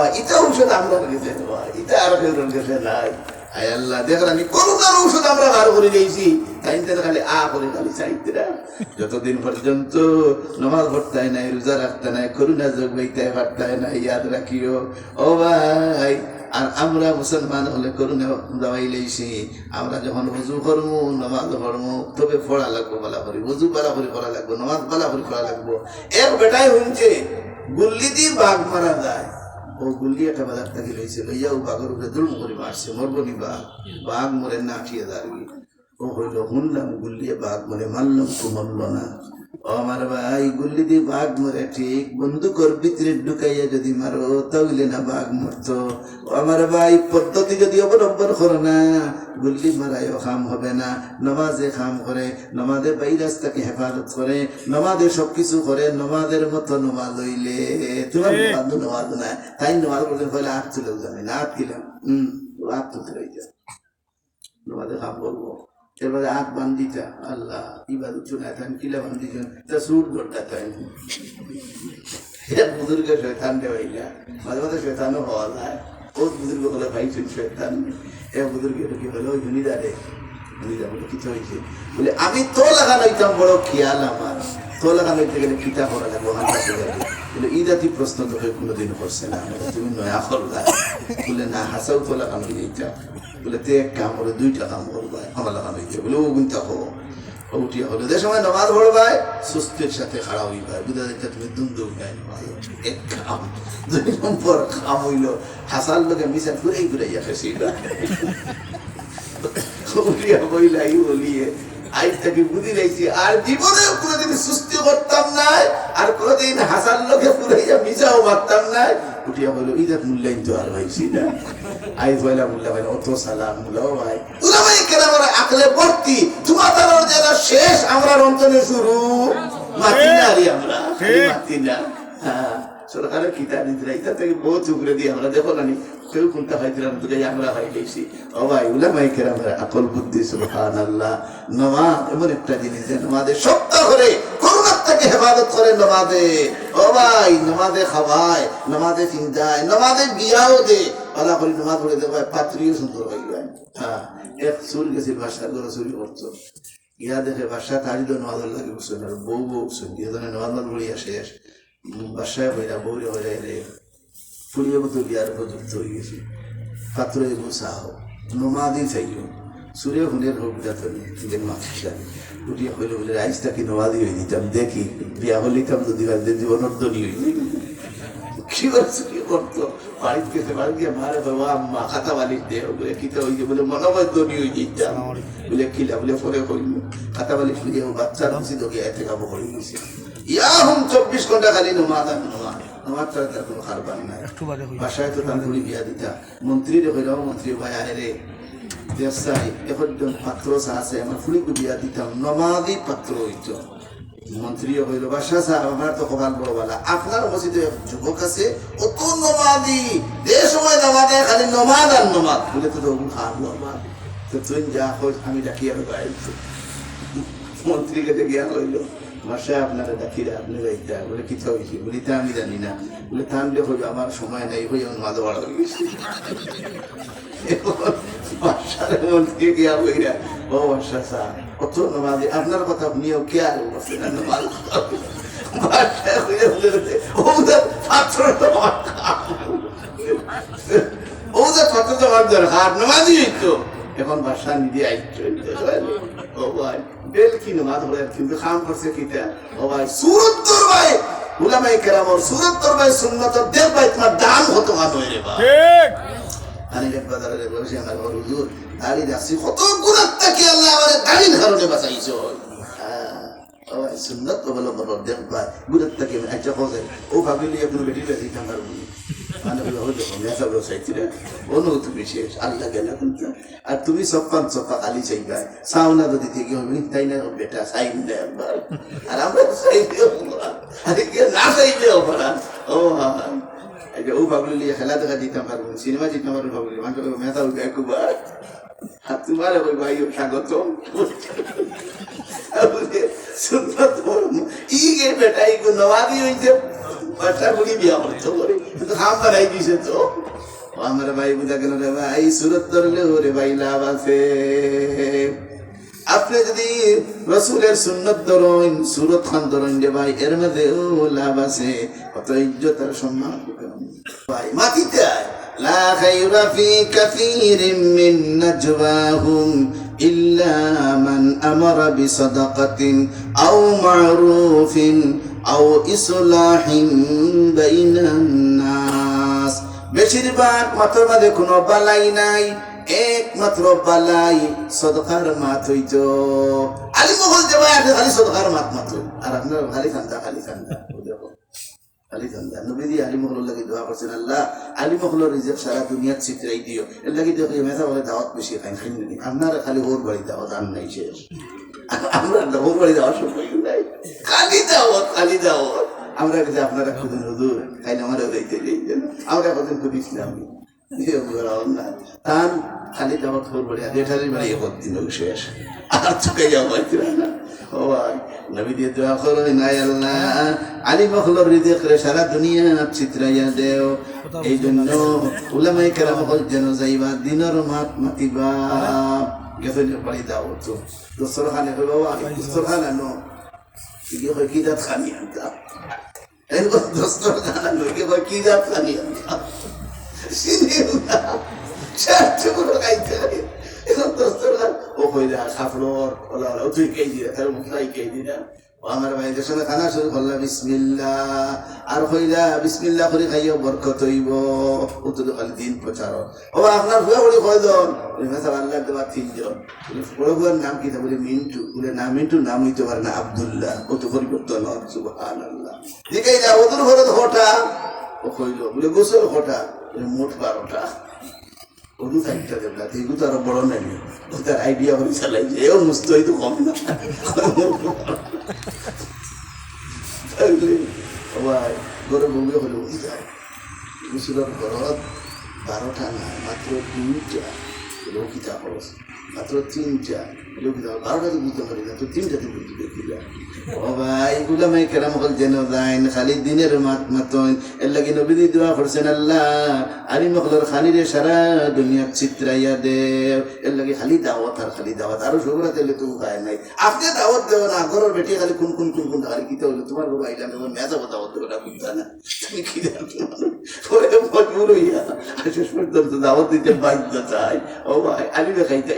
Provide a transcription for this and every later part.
বাবা এটা ঔষধ আমরা গেছে বাবা এটা আর কেউ গেছে নাই আয় আল্লাহ দেখলানি করোনার ঔষধ আমরা বার করে দিয়েছি তাইতে খালি করে খালি চাইতে না যতদিন পর্যন্ত নামাজ পড়তে নাই রোজা রাখতে নাই করুণা যোগ বইতে পারতে না ইয়াদ রাখিও ও ভাই আর আমরা মুসলমান হলে করুণা দাওয়াই লইছি আমরা যখন ওযু করবো নামাজ পড়বো তবে পড়া লাগবো বলা করি ওযু বলা করে পড়া লাগবো নামাজ বলা করে পড়া লাগবো এক বেটাই হইছে গুল্লি দিয়ে বাঘ মারা যায় ও গুল্লি একটা বাজার থেকে লইছে লইয়া ও বাঘের উপরে দুলম করে মারছে মরবনি বাঘ মরে না ঠিয়ে দাঁড়িয়ে ও হইল শুনলাম গুল্লিয়ে বাঘ মরে মারলাম তো মরল না ও আমার ভাই গুল্লি দিয়ে বাঘ মরে ঠিক বন্দুকর ভিতরে ঢুকাইয়া যদি মারো তাহলে না বাঘ মরতো ও আমার ভাই পদ্ধতি যদি অবলম্বন করো না গুল্লি মারায়ও খাম হবে না নমাজে খাম করে নমাজে বাইরাস্তাকে হেফাজত করে নমাজে সবকিছু করে নমাজের মতো নমাজ হইলে তোমার নমাজ না তাই নমাজ বলতে হলে হাত তুলেও যাবে না হাত দিলাম হাত তুলতে রয়ে যাবে নমাজে খাম করবো এবারে হাত বান্ধিটা আল্লাহ ইবার চুনায় থান কিলা বান্ধিছেন তা সুর ধরটা তাই বুজুর্গের শয়তান দেওয়াইলা মাঝে মাঝে শয়তানও হওয়া যায় ও বুজুর্গ হলে ভাইছেন শয়তান এ বুজুর্গের কি হলো ওই জুনিদারে জুনিদার বলে কিছু হয়েছে বলে আমি তো লাগানো হইতাম বড় খেয়াল আমার তো লাগানো হইতে গেলে কিতা করা যাবো হাঁটাতে যাবে বলে এই জাতি প্রশ্ন তোকে কোনোদিন করছে না তুমি নয়া করলা বলে না হাসাও তো লাগানো হইতা বলে তে এক কাম করে দুইটা কাম করবা আমার লাগানো হইতে বলে ও গুনতা হবো উঠিয়া হলো যে সময় নামাজ পড়বাই সুস্থের সাথে খাড়া হইবা বুঝা যাইতে তুমি দুন্দুক নাই নামাজ এক কাম 2 নম্বর কাম হইল হাসার লোকে মিশা ঘুরাই ঘুরাইয়া ফেসিবা উঠিয়া বইলাই বলিয়ে আজ থেকে বুঝি রাইছি আর জীবনে কোনোদিন সুস্থ করতাম নাই আর কোনোদিন হাসার লোকে পুরাইয়া মিশাও মারতাম নাই উঠিয়া বললো ইজাত মূল্যায়ন তো আর ভাইছি না আইজ বইলা মুল্লা ভাই অত সালাম মুল্লা ভাই ওরা ভাই কেন আমরা আকলে ভর্তি তোমার যারা শেষ আমরা অঞ্চলে শুরু মাতি না রে আমরা মাতি না হ্যাঁ সরকারের কিতাব দিতে এটা থেকে বহুত উপরে দিয়ে আমরা দেখো না কেউ কোনটা হয়তো তোকে আমরা হয়ে গেছি ও ভাই উলামায়ে কেরামের আকল বুদ্ধি সুবহানাল্লাহ নামাজ এমন একটা জিনিস যে নামাজে সপ্তাহ করে করুণা থেকে হেফাজত করে নামাজে ও ভাই নামাজে খাওয়ায় নামাজে চিন্তায় নামাজে বিয়াও দে আল্লাহ করে নামাজ পড়ে দে ভাই পাত্রীও সুন্দর হয়ে যায় হ্যাঁ এক চুল গেছিল বাসার ঘরে চুরি করতো ইয়া দেখে বাসা তারি তো নামাজ লাগে বুঝছো না বউ শুনছি এজন্য নামাজ পড়িয়া শেষ বাসায় বইরা বউরে হয়ে রে ফুলিয়ে মতো বিয়ার উপযুক্ত হয়ে গেছি পাত্রে গোসাও নমাদি চাইও সুরে হুনের হোক যাতনি নিজের মাথা উঠিয়া হইলে বলে রাইসটাকে নমাদি হয়ে দিতাম দেখি বিয়া হলিতাম যদি জীবনর্দনী হয়ে কি করছো কি করতো বাড়িতে গেছে বাড়ি গিয়ে মারে বাবা আম্মা খাতা বালির দেহ বলে কিতা হয়েছে বলে মনোবর্ধনী হয়ে যেতাম বলে কিলা বলে পরে হইল খাতা বালিশ লিয়ে বাচ্চা খুশি তো গিয়ে এতে কাবো হয়ে গেছে ইয়া হুম 24 ঘন্টা খালি নমাজ আর নমাজ নমাজ ছাড়া তার কোনো খারবার নাই বাসায় তো তার ঘুরি বিয়া দিতা মন্ত্রীর হইলাম মন্ত্রী ভাই আরে দেশাই এখন পাত্র আছে আমার ফুলিকে বিয়া দিতাম নমাজই পাত্র হইত মন্ত্রী হইল বাসা সাহেব আমার তো কপাল বড় বালা আপনার মসজিদে যুবক আছে অত নমাজি যে সময় নামাজে খালি নমাজ আর নমাজ বলে তো খাবো আমার তো তুই যা হোক আমি ডাকি আর গাইছি মন্ত্রীকে গিয়া হইল বাসায় আপনারা ডাকিরা আপনি গাইতা বলে কি হয়েছে বলি তা আমি জানি না বলে থামলে হইল আমার সময় নেই হয়ে নামাজ পড়া হয়ে গেছে বাসার মন্ত্রী গিয়া হইরা ও বাসা সাহেব কত নামাজি আপনার কথা নিয়েও কে আর বসে না নামাজ বাসায় হইয়া বলে ওদের ছাত্র ওদের ছাত্র তো আমার দরকার নামাজি হইতো এখন বাসা নিজে আইতো ও ভাই বেল কি নামাজ পড়ে কিন্তু কাম করছে কিটা ও ভাই সুরত তোর ভাই উলামায়ে কেরাম ওর সুরত তোর ভাই সুন্নাত দেব ভাই তোমার দাম হতো না নয় রে ভাই ঠিক আনি রে বাজারে বসে আমার হুজুর দাড়ি দাসি কত গুণাত্তা কি আল্লাহ আমারে দাড়ির কারণে বাঁচাইছো হ্যাঁ ও ভাই সুন্নাত তো বলো বড় দেব ভাই গুণাত্তা কি আচ্ছা খোঁজে ও ভাবিলি আপনি বেটি বেটি কামার বলি মানে হলো মেসা বসাইছিলে অনুত বিশেষ আল্লাহ গেল কিন্তু আর তুমি সপ্পান সপ্পা খালি চাইবা সাউনা যদি থেকে হবে তাই না বেটা সাইন দে একবার আর আমরা চাইবে আরে কে না চাইবে ওরা ও এই যে ও ভাবলি খেলা দেখা দিতাম পারবো সিনেমা দিতাম পারবো ভাবলি মানে মেসা উঠে একবার আর তোমার ওই ভাই স্বাগত সুন্দর ই গে বেটা এই নবাবি হইছে বাচ্চা বুড়ি বিয়া করতে পারে কিন্তু খাম বানাই দিছে তো আমার ভাই বুঝা গেল রে ভাই সুরত ধরলে ওরে ভাই লাভ আছে আপনি যদি রাসূলের সুন্নাত ধরেন সুরত খান ধরেন রে ভাই এর মধ্যেও লাভ আছে কত ইজ্জত আর সম্মান ভাই মাটিতে লা খায়রা ফি কাসীরিন মিন নাজওয়াহুম ইল্লা মান আমারা বিসাদাকাতিন আও মা'রুফিন আও ইসলাহিন বাইনান নাস বেশিরভাগ মাত্র মাঝে কোনো বালাই নাই একমাত্র বালাই সদকার মাত হইতো আলী মহল যে ভাই আপনি খালি সদকার মাত মাত্র আর আপনার খালি খান্দা খালি খান্দা খালি খান্দা নবীজি আলী মহল লাগি দোয়া করছেন আল্লাহ আলী মহল রিজিক সারা দুনিয়ার চিত্রাই দিও এর লাগি দেখো মেথা বলে দাওয়াত বেশি খাই খাইনি আপনার খালি ওর বাড়ি দাওয়াত আর নাই শেষ আমরা ওর বাড়ি দাওয়াত সময় নাই খালি দাওয়াত আমরা কাছে আপনারা খুঁজুন হুজুর খাইলে আমারও দেখতে আমরা কখন খুব ইসলাম তার খালি দাওয়াত ওর বাড়ি আর এটারই বাড়ি দিন শেষ আর চুকে যাওয়া না ও ভাই নবী দিয়ে দোয়া করো নাই আল্লাহ আলী মখলর রিজিক রে সারা দুনিয়া চিত্রাইয়া দেও এই জন্য উলামায়ে কেরাম হল যেন যাইবা দিনের মাত মাতিবা গেছে বাড়ি দাও তো দস্তরখানে হলো আমি দস্তরখানে নো কি হয় কি দাঁত খানি আনতা এই দস্তরখানে লোকে হয় কি দাঁত খানি আনতা সিনিও না চারটে বড় গাইতে এখন দস্তরখান ও কইলা খাফড়র ওলা ওলা তুই কে দিরা তার মুখলাই কে দিরা ও আমার ভাইদের সঙ্গে খানা শুরু করলাম বিসমিল্লাহ আর কইলা বিসমিল্লাহ করে খাইও বরকত হইব ও তো খালি দিন প্রচার ও আপনার ভুয়া বলে কয়জন মেসাব আল্লাহ দেওয়া তিনজন বড় ভুয়ার নাম কি বলে মিন্টু বলে না মিন্টু নাম হইতে পারে না আব্দুল্লাহ ও তো পরিবর্তন সুবহানাল্লাহ দিকে যা ওদের ঘরে হটা ও কইল বলে গোসল হটা মোট 12টা ওদু সাইডটা দেবলা এগুলো তো আরো বড় নাই ও তার আইডিয়া করে চালাই যে ও মুস্ত হয়তো কম না ভাই গরু বউয়ে হলে উঠি যায় মুসুরের ঘরত 12টা না মাত্র 2টা লৌকিতা খরচ মাত্র 3টা লৌকিতা 12টা তো বুঝতে পারি না তো 3টাতে বুঝতে দেখিলা ও ভাই উলামায়ে কেরাম হল যেন যাইন খালি দিনের মাত মাতন এর লাগি নবীজি দোয়া করছেন আল্লাহ আলী মখলর খালিরে সারা দুনিয়া চিত্রাইয়া দেও এর লাগি খালি দাওয়াত আর খালি দাওয়াত আরো শুকরাতে হলে তো উপায় নাই আপনি দাওয়াত দেও না ঘরের বেটি খালি কোন খালি কিতে হলো তোমার ঘর আইলা না মেজা দাওয়াত দেও না বুঝতা না তুমি কি জানো ওরে মজবুর হইয়া শেষ পর্যন্ত দাওয়াত দিতে বাধ্য চাই ও ভাই আলী খাইতা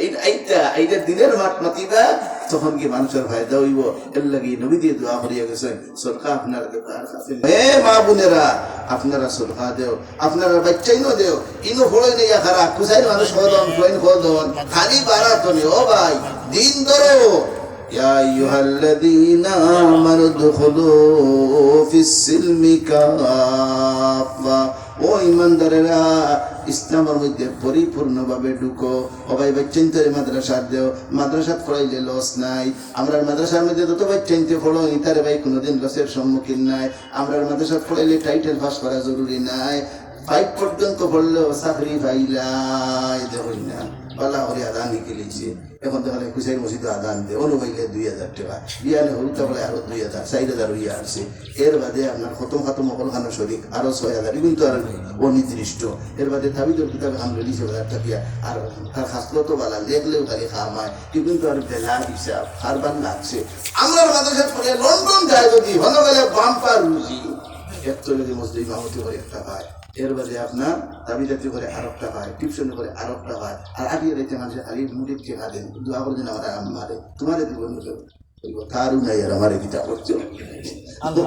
এইটা দিনের মাত মাতিবা তখন কি মানুষের ফায়দা হইব এর লাগি নবী দিয়ে দোয়া করিয়া গেছেন সরকার আপনার হে মা বোনেরা আপনারা সরকার দেও আপনারা বাচ্চাই নো দেও ইনো ফড়ই নেই খারাপ কুসাই মানুষ হদন ফ্রেন্ড হদন খালি বাড়াতো নি ও ভাই দিন ধরো ইয়া আইয়ুহাল্লাযীনা আমানু দুখুলু ফিস-সিলমি কাফা ও ইমানদারেরা ইসলামের মধ্যে পরিপূর্ণভাবে ঢুকো সবাই বাচ্চাইতে মাদ্রাসা দেও মাদ্রাসা পড়াইলে লস নাই আমরা মাদ্রাসার মধ্যে যত বাচ্চাইতে পড়ো ইতারে ভাই কোনোদিন লসের সম্মুখীন নাই আমরা মাদ্রাসা পড়াইলে টাইটেল পাস করা জরুরি নাই 5 পর্যন্ত পড়লেও চাকরি পাইলাই দেখুন না পালা করে আদান নিকেলিছে এখন তাহলে কুসাইর মসজিদে আদান দে অনুবাইলে 2000 টাকা বিয়ালে হলুতা বলে আরো 2000 4000 হইয়া আসছে এর বাদে আপনার খতম মকলখানা শরীক আরো 6000 কিন্তু আর অনির্দিষ্ট এর বাদে তাবিদুল কিতাব হামলি 7000 টাকা আর তার খাসলো তো বালা লেখলেও খালি খামায় কিন্তু আর বেলা হিসাব হারবার লাগছে আমরা মাদ্রাসা পড়ে লন্ডন যায় যদি ভালো গেলে বাম্পার রুজি একটু যদি মসজিদ মাহমতি করে একটা পায় এর বাদে আপনার দাবিদাতি করে আরেকটা পায় টিউশন করে আরেকটা পায় আর আগিয়ে রেখে মানুষের খালি মুড়ি খেয়ে দেন দোয়া করে দিন আমার মারে তোমারে দিব তারও নাই আর আমার গীতা করছো আল্লাহ